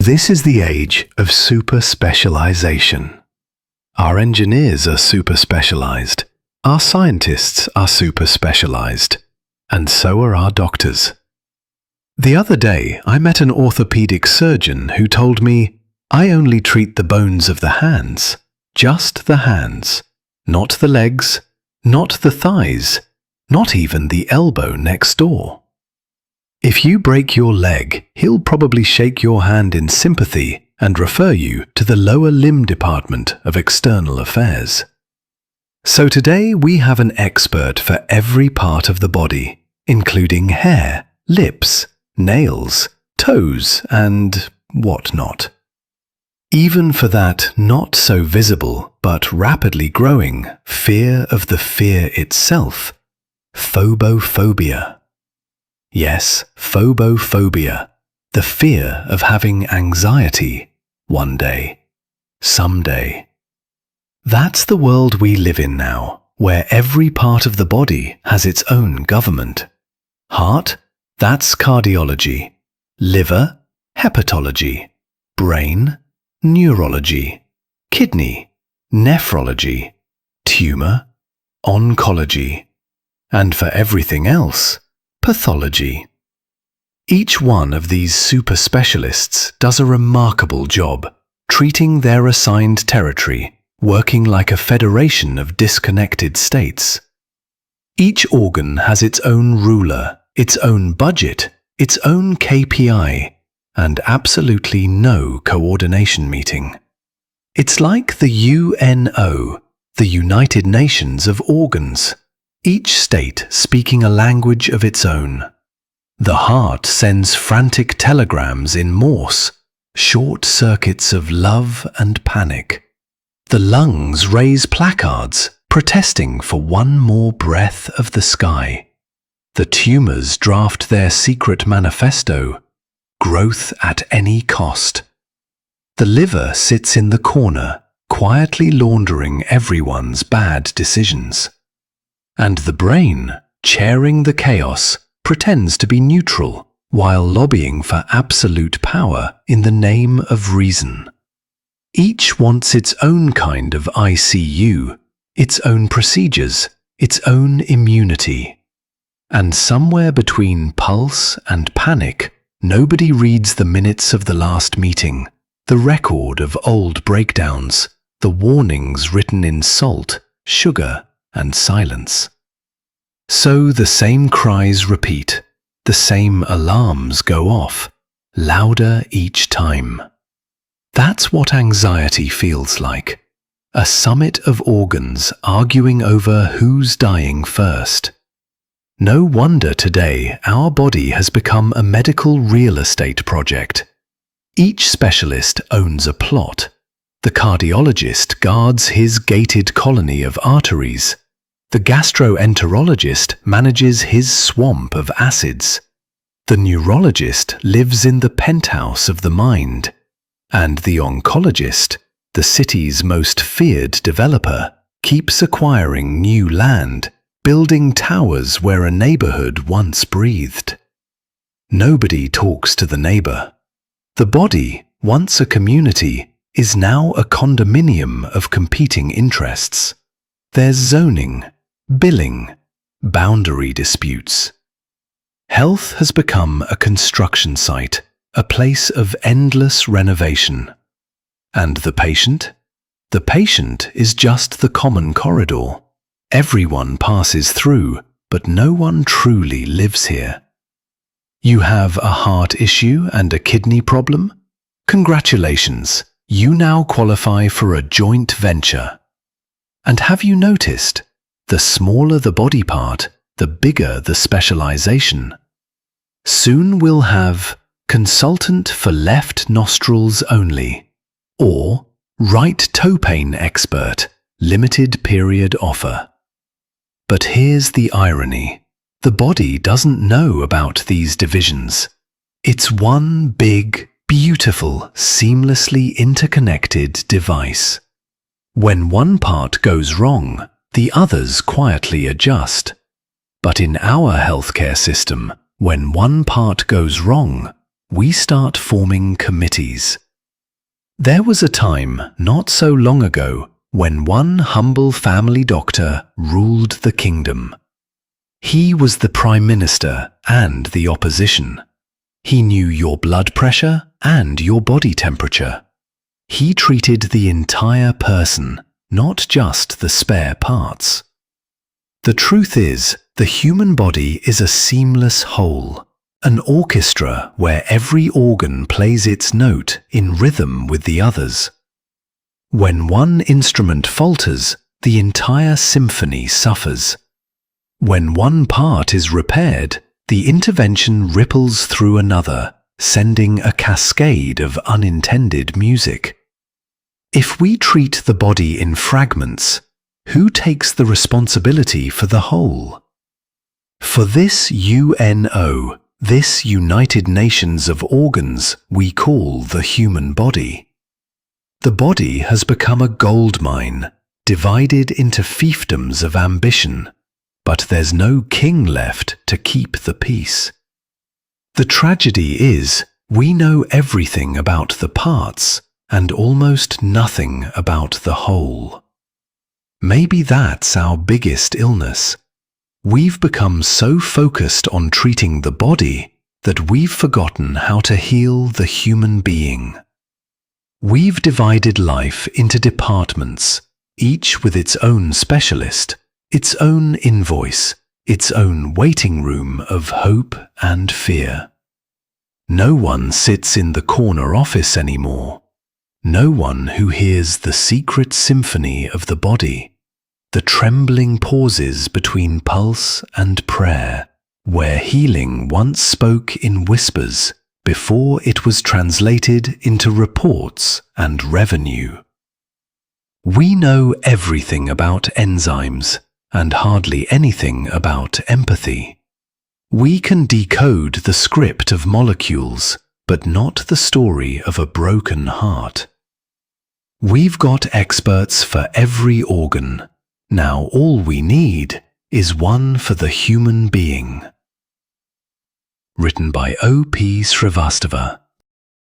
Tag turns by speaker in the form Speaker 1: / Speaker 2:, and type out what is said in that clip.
Speaker 1: This is the age of super specialization. Our engineers are super specialized, our scientists are super specialized, and so are our doctors. The other day, I met an orthopedic surgeon who told me, "I only treat the bones of the hands, just the hands, not the legs, not the thighs, not even the elbow next door." If you break your leg, he'll probably shake your hand in sympathy and refer you to the lower limb department of external affairs. So today we have an expert for every part of the body, including hair, lips, nails, toes, and whatnot. Even for that not so visible but rapidly growing fear of the fear itself, phobophobia. Yes, phobophobia, the fear of having anxiety one day, someday. That's the world we live in now, where every part of the body has its own government. Heart, that's cardiology. Liver, hepatology. Brain, neurology. Kidney, nephrology. Tumor, oncology. And for everything else, pathology. Each one of these super specialists does a remarkable job, treating their assigned territory, working like a federation of disconnected states. Each organ has its own ruler, its own budget, its own KPI, and absolutely no coordination meeting. It's like the UNO, the United Nations of Organs, each state speaking a language of its own. The heart sends frantic telegrams in Morse, short circuits of love and panic. The lungs raise placards, protesting for one more breath of the sky. The tumors draft their secret manifesto, growth at any cost. The liver sits in the corner, quietly laundering everyone's bad decisions. And the brain, chairing the chaos, pretends to be neutral while lobbying for absolute power in the name of reason. Each wants its own kind of ICU, its own procedures, its own immunity. And somewhere between pulse and panic, nobody reads the minutes of the last meeting, the record of old breakdowns, the warnings written in salt, sugar, and silence. So the same cries repeat, the same alarms go off, louder each time. That's what anxiety feels like, a summit of organs arguing over who's dying first. No wonder today our body has become a medical real estate project. Each specialist owns a plot. The cardiologist guards his gated colony of arteries. The gastroenterologist manages his swamp of acids. The neurologist lives in the penthouse of the mind. And the oncologist, the city's most feared developer, keeps acquiring new land, building towers where a neighborhood once breathed. Nobody talks to the neighbor. The body, once a community, is now a condominium of competing interests. There's zoning, billing, boundary disputes. Health has become a construction site, a place of endless renovation. And the patient? The patient is just the common corridor. Everyone passes through, but no one truly lives here. You have a heart issue and a kidney problem? Congratulations, you now qualify for a joint venture. And have you noticed? The smaller the body part, the bigger the specialization. Soon we'll have consultant for left nostrils only, or right toe pain expert, limited period offer. But here's the irony. The body doesn't know about these divisions. It's one big, beautiful, seamlessly interconnected device. When one part goes wrong, the others quietly adjust. But in our healthcare system, when one part goes wrong, we start forming committees. There was a time not so long ago when one humble family doctor ruled the kingdom. He was the prime minister and the opposition. He knew your blood pressure and your body temperature. He treated the entire person, not just the spare parts. The truth is, the human body is a seamless whole, an orchestra where every organ plays its note in rhythm with the others. When one instrument falters, the entire symphony suffers. When one part is repaired, the intervention ripples through another, sending a cascade of unintended music. If we treat the body in fragments, who takes the responsibility for the whole? For this UNO, this United Nations of organs we call the human body. The body has become a gold mine, divided into fiefdoms of ambition, but there's no king left to keep the peace. The tragedy is, we know everything about the parts and almost nothing about the whole. Maybe that's our biggest illness. We've become so focused on treating the body that we've forgotten how to heal the human being. We've divided life into departments, each with its own specialist, its own invoice, its own waiting room of hope and fear. No one sits in the corner office anymore. No one who hears the secret symphony of the body, the trembling pauses between pulse and prayer, where healing once spoke in whispers before it was translated into reports and revenue. We know everything about enzymes and hardly anything about empathy. We can decode the script of molecules, but not the story of a broken heart. We've got experts for every organ. Now all we need is one for the human being. Written by O.P. Srivastava.